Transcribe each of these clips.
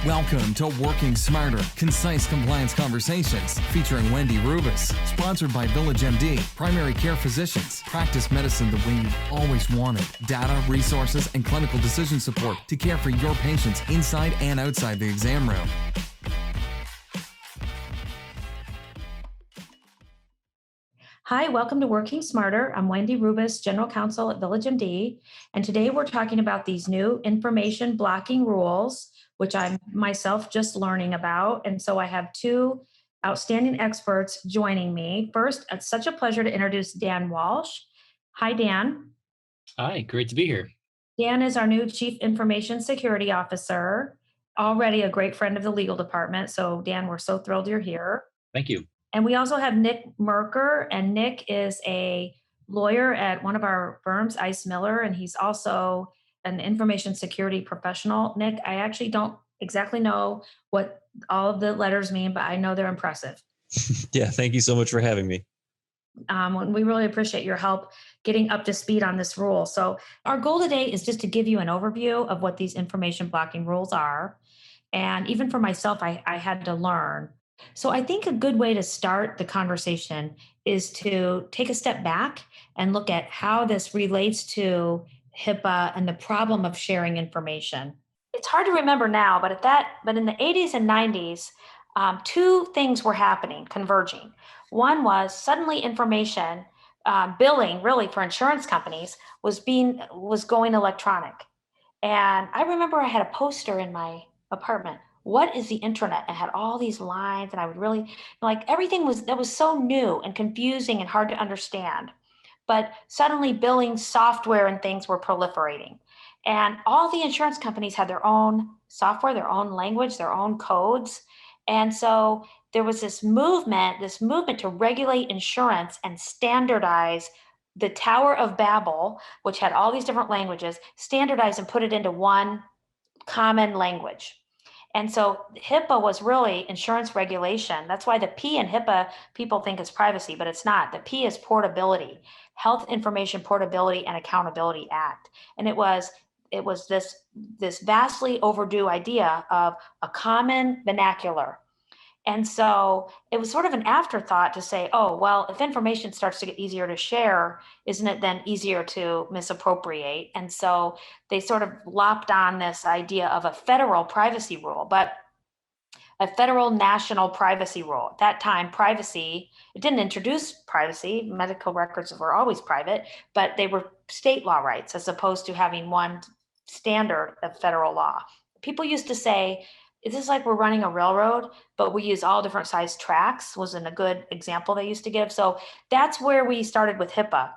Welcome to Working Smarter, Concise Compliance Conversations featuring Wendy Rubis, sponsored by VillageMD, primary care physicians, practice medicine the way you've always wanted, data, resources, and clinical decision support to care for your patients inside and outside the exam room. Hi, welcome to Working Smarter. I'm Wendy Rubis, General Counsel at VillageMD, and today we're talking about these new information blocking rules, which I'm myself just learning about. And so I have two outstanding experts joining me. First, it's such a pleasure to introduce Dan Walsh. Hi, Dan. Hi, great to be here. Dan is our new Chief Information Security Officer, already a great friend of the legal department. So Dan, we're so thrilled you're here. Thank you. And we also have Nick Merker, and Nick is a lawyer at one of our firms, Ice Miller, and he's also an information security professional. Nick, I actually don't exactly know what all of the letters mean, but I know they're impressive. Yeah, thank you so much for having me. We really appreciate your help getting up to speed on this rule. So our goal today is just to give you an overview of what these information blocking rules are. And even for myself, I had to learn. So I think a good way to start the conversation is to take a step back and look at how this relates to HIPAA and the problem of sharing information. It's hard to remember now, but in the 80s and 90s, two things were happening, converging. One was suddenly information, billing really for insurance companies was going electronic. And I remember I had a poster in my apartment. What is the intranet? I had all these lines, and I would really everything that was so new and confusing and hard to understand. But suddenly billing software and things were proliferating. And all the insurance companies had their own software, their own language, their own codes. And so there was this movement to regulate insurance and standardize the Tower of Babel, which had all these different languages, standardize and put it into one common language. And so HIPAA was really insurance regulation. That's why the P in HIPAA, people think is privacy, but it's not. The P is portability, Health Information Portability and Accountability Act. And it was this vastly overdue idea of a common vernacular. And so it was sort of an afterthought to say, oh, well, if information starts to get easier to share, isn't it then easier to misappropriate? And so they sort of lopped on this idea of a federal privacy rule, but a federal national privacy rule. At that time, privacy, it didn't introduce privacy. Medical records were always private, but they were state law rights as opposed to having one standard of federal law. People used to say, this is like we're running a railroad, but we use all different size tracks, wasn't a good example they used to give. So that's where we started with HIPAA.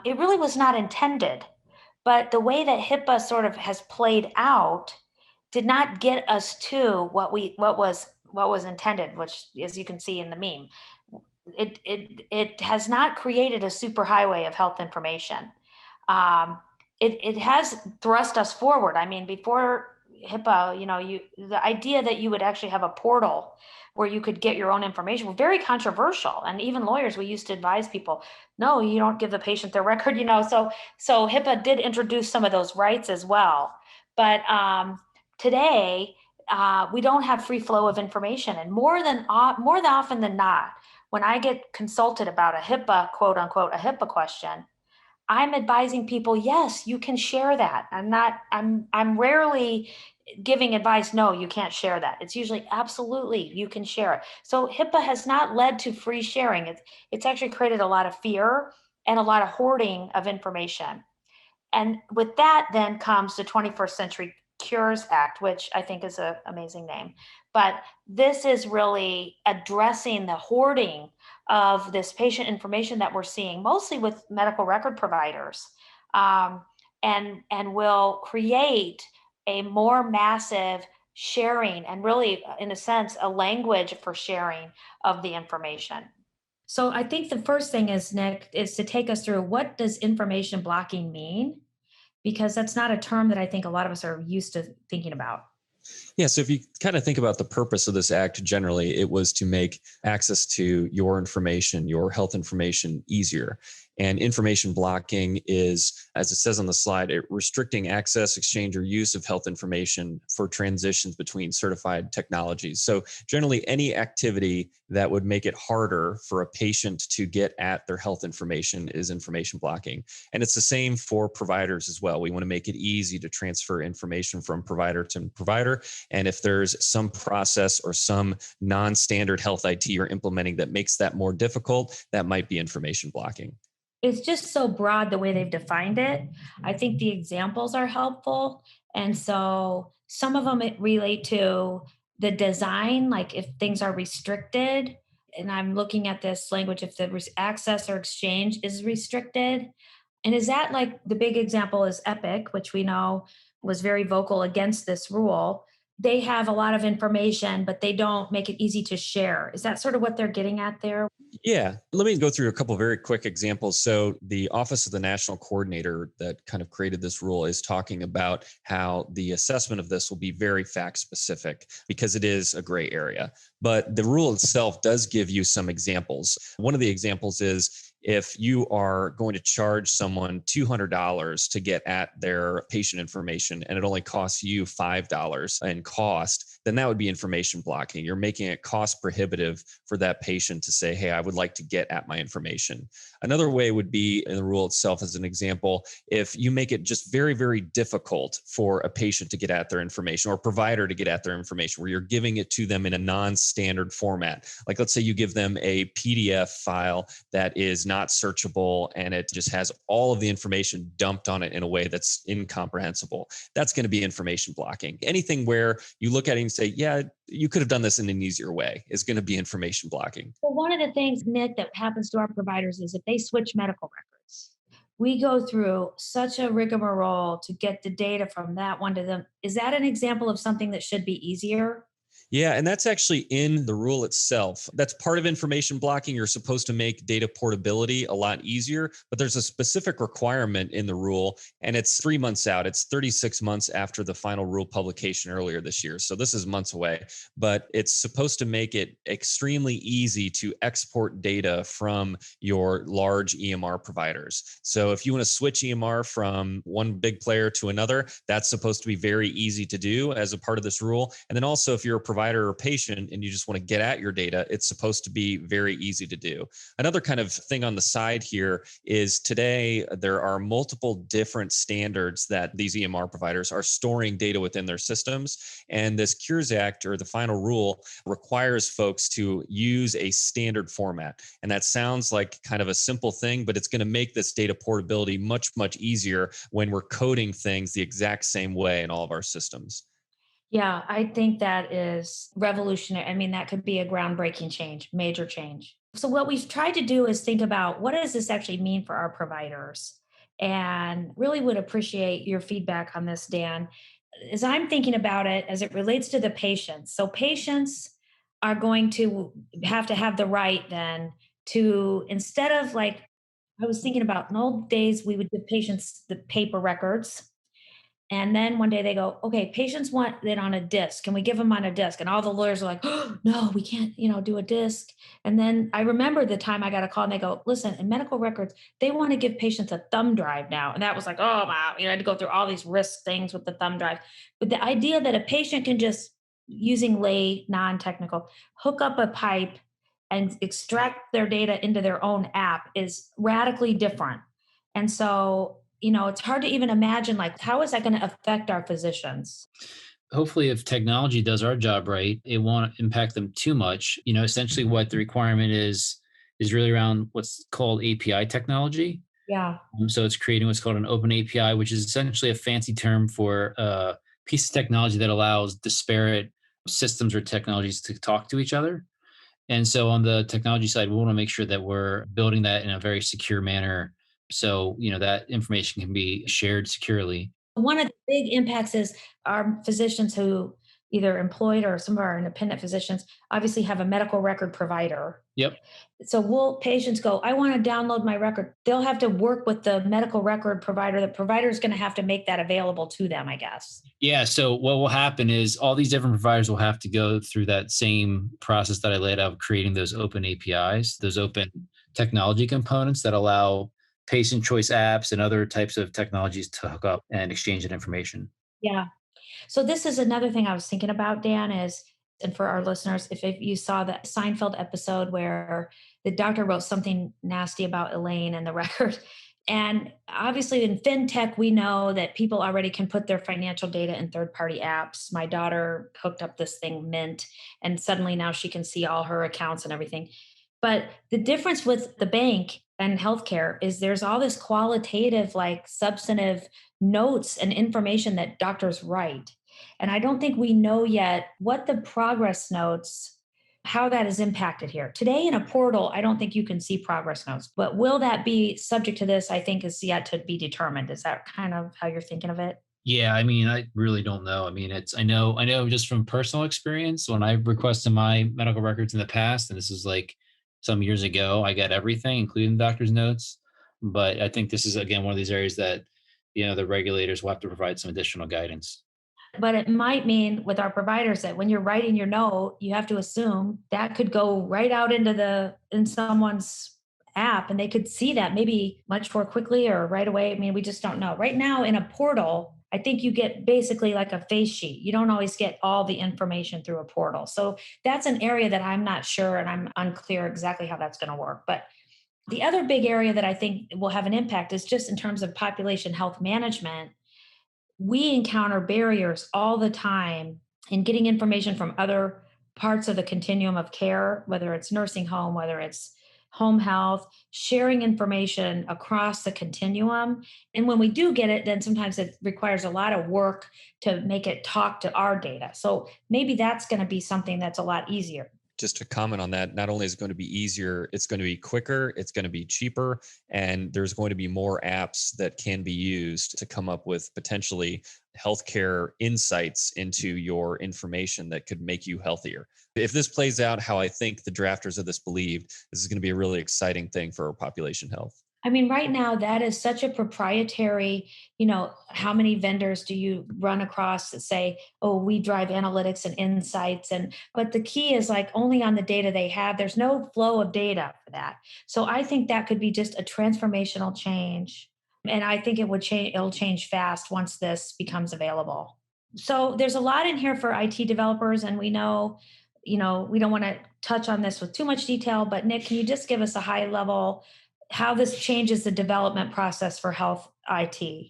It really was not intended, but the way that HIPAA sort of has played out did not get us to what was intended, which, as you can see in the meme, it has not created a superhighway of health information. It has thrust us forward. I mean, before HIPAA, the idea that you would actually have a portal where you could get your own information was very controversial. And even lawyers, we used to advise people, no, you don't give the patient their record, So HIPAA did introduce some of those rights as well. But today, we don't have free flow of information. And more often than not, when I get consulted about a HIPAA, quote unquote, a HIPAA question, I'm advising people, yes, you can share that. I'm rarely giving advice, no, you can't share that. It's usually absolutely, you can share it. So HIPAA has not led to free sharing. It's actually created a lot of fear and a lot of hoarding of information. And with that then comes the 21st Century Cures Act, which I think is an amazing name. But this is really addressing the hoarding of this patient information that we're seeing mostly with medical record providers, and will create a more massive sharing and really, in a sense, a language for sharing of the information. So I think the first thing is, Nick, is to take us through what does information blocking mean? Because that's not a term that I think a lot of us are used to thinking about. Yeah, so if you kind of think about the purpose of this act generally, it was to make access to your information, your health information easier. And information blocking is, as it says on the slide, restricting access, exchange, or use of health information for transitions between certified technologies. So generally, any activity that would make it harder for a patient to get at their health information is information blocking. And it's the same for providers as well. We want to make it easy to transfer information from provider to provider. And if there's some process or some non-standard health IT you're implementing that makes that more difficult, that might be information blocking. It's just so broad the way they've defined it. I think the examples are helpful. And so some of them relate to the design, like if things are restricted, and I'm looking at this language, if the access or exchange is restricted. And is that like the big example is Epic, which we know was very vocal against this rule. They have a lot of information, but they don't make it easy to share. Is that sort of what they're getting at there? Yeah, let me go through a couple of very quick examples. So the Office of the National Coordinator that kind of created this rule is talking about how the assessment of this will be very fact specific because it is a gray area. But the rule itself does give you some examples. One of the examples is if you are going to charge someone $200 to get at their patient information and it only costs you $5 in cost, then that would be information blocking. You're making it cost prohibitive for that patient to say, hey, I would like to get at my information. Another way would be in the rule itself as an example, if you make it just very, very difficult for a patient to get at their information or a provider to get at their information, where you're giving it to them in a non-standard format. Like let's say you give them a PDF file that is not searchable and it just has all of the information dumped on it in a way that's incomprehensible. That's going to be information blocking. Anything where you look at it and say, yeah, you could have done this in an easier way is going to be information blocking. Well, one of the things, Nick, that happens to our providers is if they switch medical records, we go through such a rigmarole to get the data from that one to them. Is that an example of something that should be easier? Yeah, and that's actually in the rule itself. That's part of information blocking. You're supposed to make data portability a lot easier, but there's a specific requirement in the rule, and it's 3 months out. It's 36 months after the final rule publication earlier this year. So this is months away, but it's supposed to make it extremely easy to export data from your large EMR providers. So if you want to switch EMR from one big player to another, that's supposed to be very easy to do as a part of this rule. And then also if you're a provider or patient and you just want to get at your data, it's supposed to be very easy to do. Another kind of thing on the side here is today there are multiple different standards that these EMR providers are storing data within their systems. And this Cures Act or the final rule requires folks to use a standard format. And that sounds like kind of a simple thing, but it's going to make this data portability much, much easier when we're coding things the exact same way in all of our systems. Yeah, I think that is revolutionary. I mean, that could be a groundbreaking change, major change. So, what we've tried to do is think about what does this actually mean for our providers? And really would appreciate your feedback on this, Dan. As I'm thinking about it, as it relates to the patients. So, patients are going to have the right then to, instead of like, I was thinking about in old days, we would give patients the paper records. And then one day they go, okay, patients want it on a disc. Can we give them on a disc? And all the lawyers are like, oh, no, we can't, do a disc. And then I remember the time I got a call and they go, listen, in medical records, they want to give patients a thumb drive now. And that was like, oh, wow. I had to go through all these risk things with the thumb drive. But the idea that a patient can just, using lay, non-technical, hook up a pipe and extract their data into their own app is radically different. And so it's hard to even imagine, like, how is that going to affect our physicians? Hopefully, if technology does our job right, it won't impact them too much. Essentially what the requirement is really around what's called API technology. Yeah. So it's creating what's called an open API, which is essentially a fancy term for a piece of technology that allows disparate systems or technologies to talk to each other. And so on the technology side, we want to make sure that we're building that in a very secure manner. So, that information can be shared securely. One of the big impacts is our physicians who either employed or some of our independent physicians obviously have a medical record provider. Yep. So will patients go, I want to download my record. They'll have to work with the medical record provider. The provider is going to have to make that available to them, I guess. Yeah. So what will happen is all these different providers will have to go through that same process that I laid out of creating those open APIs, those open technology components that allow patient choice apps and other types of technologies to hook up and exchange that information. Yeah. So this is another thing I was thinking about, Dan, is, and for our listeners, if you saw the Seinfeld episode where the doctor wrote something nasty about Elaine in the record. And obviously in fintech, we know that people already can put their financial data in third-party apps. My daughter hooked up this thing, Mint, and suddenly now she can see all her accounts and everything. But the difference with the bank and healthcare is there's all this qualitative, like substantive notes and information that doctors write. And I don't think we know yet what the progress notes, how that is impacted here. Today in a portal, I don't think you can see progress notes, but will that be subject to this? I think is yet to be determined. Is that kind of how you're thinking of it? Yeah, I mean, I really don't know. I mean, I know just from personal experience, when I requested my medical records in the past, and this is like some years ago, I got everything, including the doctor's notes. But I think this is again one of these areas that, the regulators will have to provide some additional guidance. But it might mean with our providers that when you're writing your note, you have to assume that could go right out in someone's app and they could see that maybe much more quickly or right away. I mean, we just don't know. Right now in a portal, I think you get basically like a face sheet. You don't always get all the information through a portal. So that's an area that I'm not sure and I'm unclear exactly how that's going to work. But the other big area that I think will have an impact is just in terms of population health management. We encounter barriers all the time in getting information from other parts of the continuum of care, whether it's nursing home, whether it's home health, sharing information across the continuum. And when we do get it, then sometimes it requires a lot of work to make it talk to our data. So maybe that's going to be something that's a lot easier. Just to comment on that, not only is it going to be easier, it's going to be quicker, it's going to be cheaper, and there's going to be more apps that can be used to come up with potentially healthcare insights into your information that could make you healthier. If this plays out how I think the drafters of this believed, this is going to be a really exciting thing for our population health. I mean, right now, that is such a proprietary, how many vendors do you run across that say, oh, we drive analytics and insights? But the key is like only on the data they have. There's no flow of data for that. So I think that could be just a transformational change. And I think it'll change fast once this becomes available. So there's a lot in here for IT developers. And we know, we don't want to touch on this with too much detail, but Nick, can you just give us a high level how this changes the development process for health IT?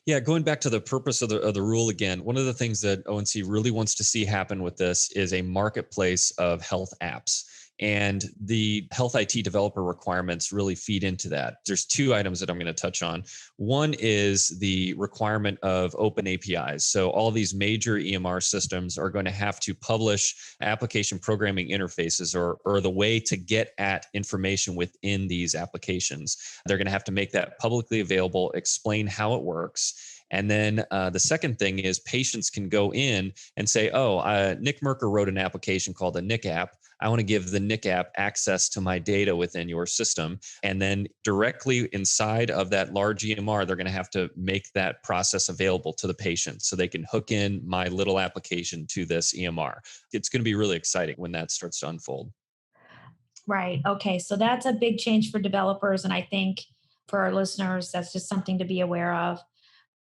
Yeah, going back to the purpose of the rule again, one of the things that ONC really wants to see happen with this is a marketplace of health apps. And the health IT developer requirements really feed into that. There's two items that I'm going to touch on. One is the requirement of open APIs. So all these major EMR systems are going to have to publish application programming interfaces or the way to get at information within these applications. They're going to have to make that publicly available, explain how it works. And then the second thing is patients can go in and say, Nick Merker wrote an application called the Nick app. I want to give the Nick app access to my data within your system. And then directly inside of that large EMR, they're going to have to make that process available to the patient so they can hook in my little application to this EMR. It's going to be really exciting when that starts to unfold. Right. Okay. So that's a big change for developers. And I think for our listeners, that's just something to be aware of.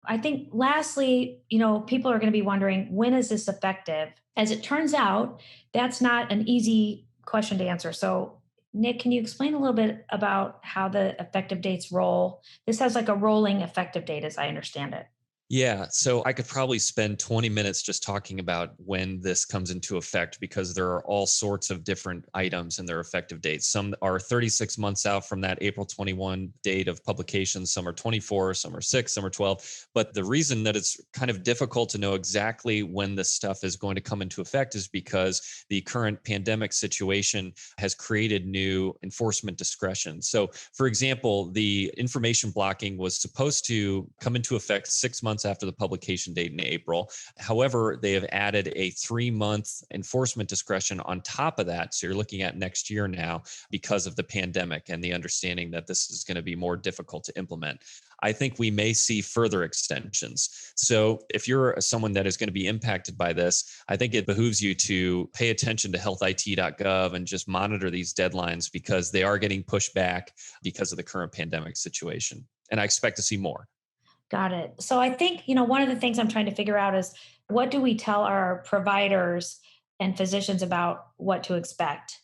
I think lastly, people are going to be wondering, when is this effective? As it turns out, that's not an easy question to answer. So Nick, can you explain a little bit about how the effective dates roll? This has like a rolling effective date, as I understand it. Yeah, so I could probably spend 20 minutes just talking about when this comes into effect because there are all sorts of different items and their effective dates. Some are 36 months out from that April 21 date of publication. Some are 24, some are 6, some are 12. But the reason that it's kind of difficult to know exactly when this stuff is going to come into effect is because the current pandemic situation has created new enforcement discretion. So, for example, the information blocking was supposed to come into effect 6 months months after the publication date in April. However, they have added a 3-month enforcement discretion on top of that. So you're looking at next year now because of the pandemic and the understanding that this is going to be more difficult to implement. I think we may see further extensions. So if you're someone that is going to be impacted by this, I think it behooves you to pay attention to healthit.gov and just monitor these deadlines because they are getting pushed back because of the current pandemic situation. And I expect to see more. Got it. So I think, one of the things I'm trying to figure out is what do we tell our providers and physicians about what to expect?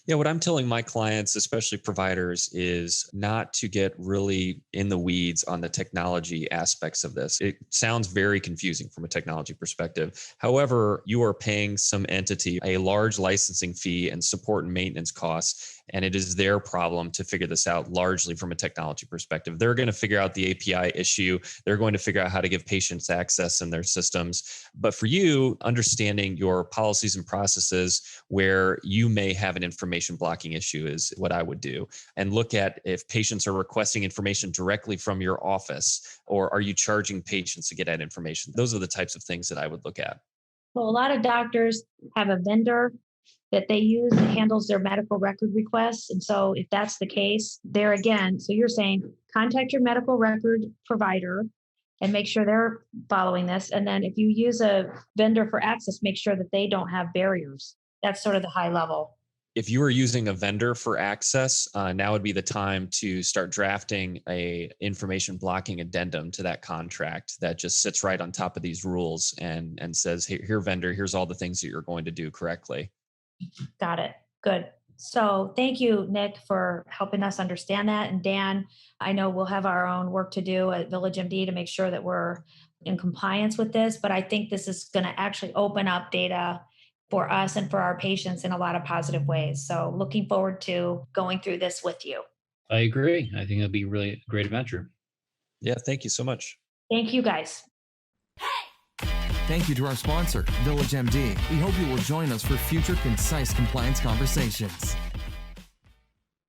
Yeah, what I'm telling my clients, especially providers, is not to get really in the weeds on the technology aspects of this. It sounds very confusing from a technology perspective. However, you are paying some entity a large licensing fee and support and maintenance costs, and it is their problem to figure this out largely from a technology perspective. They're going to figure out the API issue. They're going to figure out how to give patients access in their systems. But for you, understanding your policies and processes where you may have an information blocking issue is what I would do, and look at if patients are requesting information directly from your office, or are you charging patients to get that information? Those are the types of things that I would look at. Well, a lot of doctors have a vendor that they use that handles their medical record requests. And so if that's the case, there again, so you're saying contact your medical record provider and make sure they're following this. And then if you use a vendor for access, make sure that they don't have barriers. That's sort of the high level. If you are using a vendor for access, now would be the time to start drafting a information blocking addendum to that contract that just sits right on top of these rules and says, here, vendor, here's all the things that you're going to do correctly. Got it. Good. So thank you, Nick, for helping us understand that. And Dan, I know we'll have our own work to do at VillageMD to make sure that we're in compliance with this, but I think this is going to actually open up data for us and for our patients in a lot of positive ways. So looking forward to going through this with you. I agree. I think it'll be really a great adventure. Yeah, thank you so much. Thank you, guys. Thank you to our sponsor, VillageMD. We hope you will join us for future concise compliance conversations.